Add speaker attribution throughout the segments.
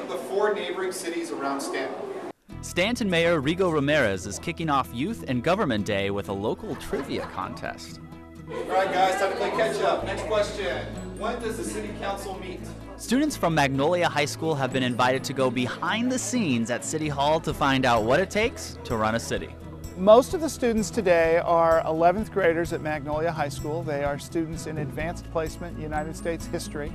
Speaker 1: of the 4 neighboring cities around Stanton.
Speaker 2: Stanton Mayor Rigo Ramirez is kicking off Youth and Government Day with a local trivia contest.
Speaker 1: All right, guys, time to play catch up. Next question. When does the city council meet?
Speaker 2: Students from Magnolia High School have been invited to go behind the scenes at City Hall to find out what it takes to run a city.
Speaker 3: Most of the students today are 11th graders at Magnolia High School. They are students in advanced placement United States history,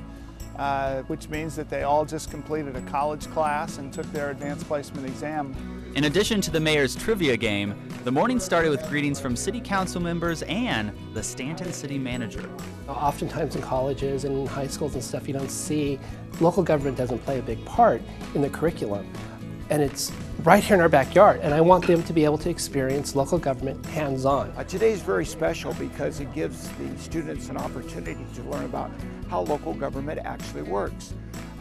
Speaker 3: which means that they all just completed a college class and took their advanced placement exam.
Speaker 2: In addition to the mayor's trivia game, the morning started with greetings from city council members and the Stanton city manager.
Speaker 4: Oftentimes in colleges and high schools and stuff, you don't see local government doesn't play a big part in the curriculum. And it's right here in our backyard, and I want them to be able to experience local government hands-on.
Speaker 5: Today's very special because it gives the students an opportunity to learn about how local government actually works.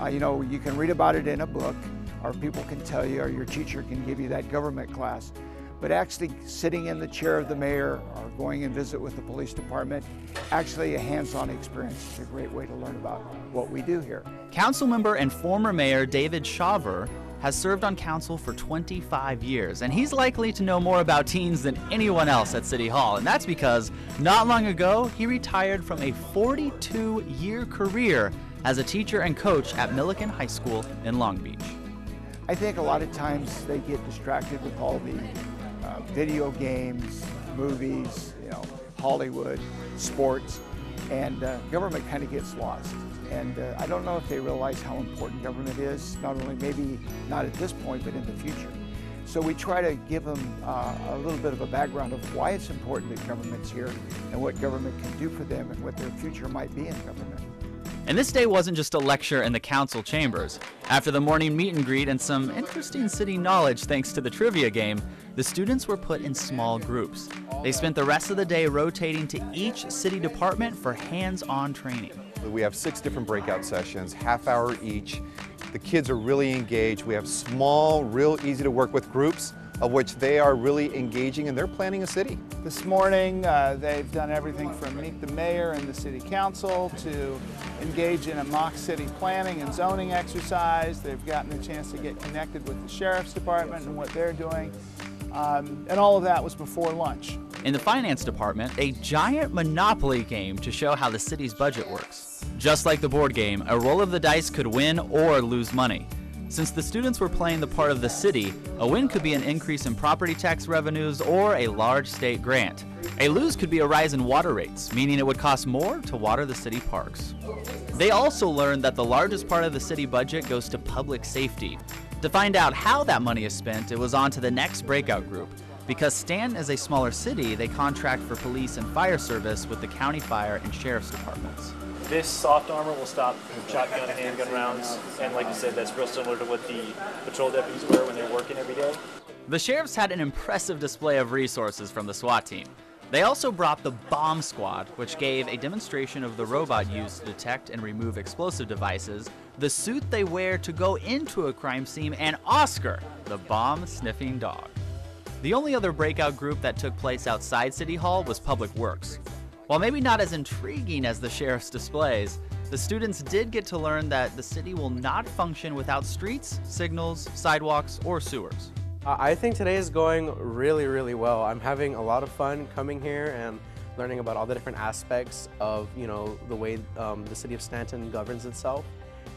Speaker 5: You know, you can read about it in a book, or people can tell you, or your teacher can give you that government class. But actually sitting in the chair of the mayor or going and visit with the police department, actually a hands-on experience is a great way to learn about what we do here.
Speaker 2: Councilmember and former mayor David Shawver has served on council for 25 years, and he's likely to know more about teens than anyone else at City Hall, and that's because not long ago he retired from a 42-year career as a teacher and coach at Millikan High School in Long Beach.
Speaker 5: I think a lot of times they get distracted with all the video games, movies, you know, Hollywood, sports, and government kind of gets lost. And I don't know if they realize how important government is, not only maybe not at this point, but in the future. So we try to give them a little bit of a background of why it's important that government's here and what government can do for them and what their future might be in government.
Speaker 2: And this day wasn't just a lecture in the council chambers. After the morning meet and greet and some interesting city knowledge thanks to the trivia game, the students were put in small groups. They spent the rest of the day rotating to each city department for hands-on training.
Speaker 6: We have 6 different breakout sessions, half-hour each. The kids are really engaged. We have small, real easy to work with groups of which they are really engaging, and they're planning a city.
Speaker 3: This morning they've done everything from meet the mayor and the city council to engage in a mock city planning and zoning exercise. They've gotten a chance to get connected with the sheriff's department and what they're doing. And all of that was before lunch.
Speaker 2: In the finance department, a giant Monopoly game to show how the city's budget works. Just like the board game, a roll of the dice could win or lose money. Since the students were playing the part of the city, a win could be an increase in property tax revenues or a large state grant. A lose could be a rise in water rates, meaning it would cost more to water the city parks. They also learned that the largest part of the city budget goes to public safety. To find out how that money is spent, it was on to the next breakout group. Because Stanton is a smaller city, they contract for police and fire service with the county fire and sheriff's departments.
Speaker 7: This soft armor will stop shotgun and handgun rounds, and like you said, that's real similar to what the patrol deputies wear when they're working every day.
Speaker 2: The sheriffs had an impressive display of resources from the SWAT team. They also brought the Bomb Squad, which gave a demonstration of the robot used to detect and remove explosive devices, the suit they wear to go into a crime scene, and Oscar, the bomb-sniffing dog. The only other breakout group that took place outside City Hall was Public Works. While maybe not as intriguing as the sheriff's displays, the students did get to learn that the city will not function without streets, signals, sidewalks, or sewers.
Speaker 8: I think today is going really well. I'm having a lot of fun coming here and learning about all the different aspects of, you know, the way the city of Stanton governs itself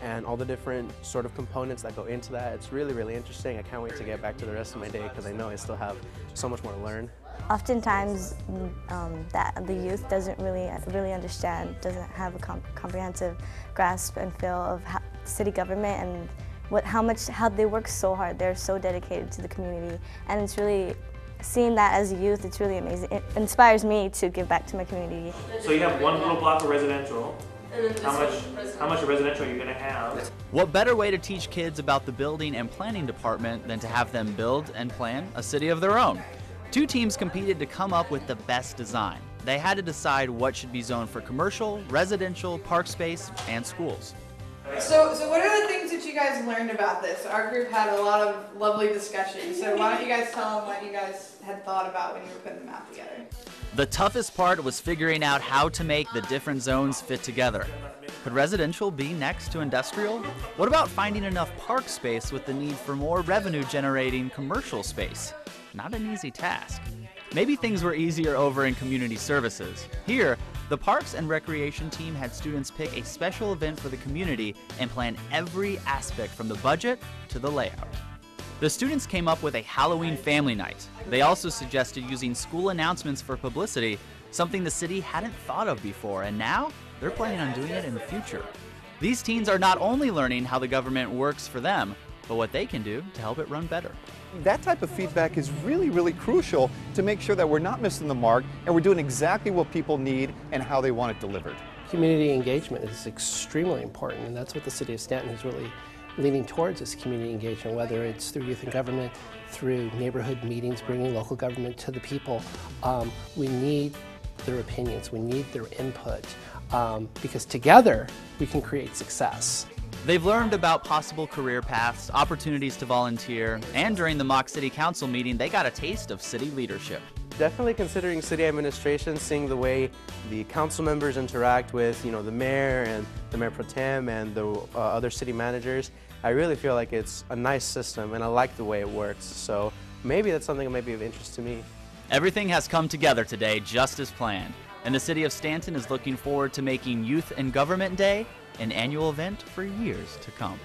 Speaker 8: and all the different sort of components that go into that. It's really interesting. I can't wait to get back to the rest of my day because I know I still have so much more to learn.
Speaker 9: Oftentimes, that the youth doesn't really understand, doesn't have a comprehensive grasp and feel of city government and how they work so hard. They're so dedicated to the community, and it's really seeing that as a youth. It's really amazing. It inspires me to give back to my community.
Speaker 7: So you have one little block of residential. How much residential are you going to have?
Speaker 2: What better way to teach kids about the building and planning department than to have them build and plan a city of their own? 2 teams competed to come up with the best design. They had to decide what should be zoned for commercial, residential, park space, and schools.
Speaker 10: So what are the things that you guys learned about this? Our group had a lot of lovely discussions, so why don't you guys tell them what you guys had thought about when you were putting the map together?
Speaker 2: The toughest part was figuring out how to make the different zones fit together. Could residential be next to industrial? What about finding enough park space with the need for more revenue-generating commercial space? Not an easy task. Maybe things were easier over in community services. Here, the Parks and Recreation team had students pick a special event for the community and plan every aspect from the budget to the layout. The students came up with a Halloween family night. They also suggested using school announcements for publicity, something the city hadn't thought of before, and now they're planning on doing it in the future. These teens are not only learning how the government works for them, but what they can do to help it run better.
Speaker 6: That type of feedback is really, really crucial to make sure that we're not missing the mark and we're doing exactly what people need and how they want it delivered.
Speaker 4: Community engagement is extremely important, and that's what the city of Stanton is really leaning towards, is community engagement, whether it's through youth in government, through neighborhood meetings, bringing local government to the people. We need their opinions, we need their input, because together we can create success.
Speaker 2: They've learned about possible career paths, opportunities to volunteer, and during the mock city council meeting, they got a taste of city leadership.
Speaker 8: Definitely considering city administration, seeing the way the council members interact with, the mayor and the mayor pro tem and the other city managers, I really feel like it's a nice system and I like the way it works. So maybe that's something that might be of interest to me.
Speaker 2: Everything has come together today just as planned, and the city of Stanton is looking forward to making Youth in Government Day an annual event for years to come.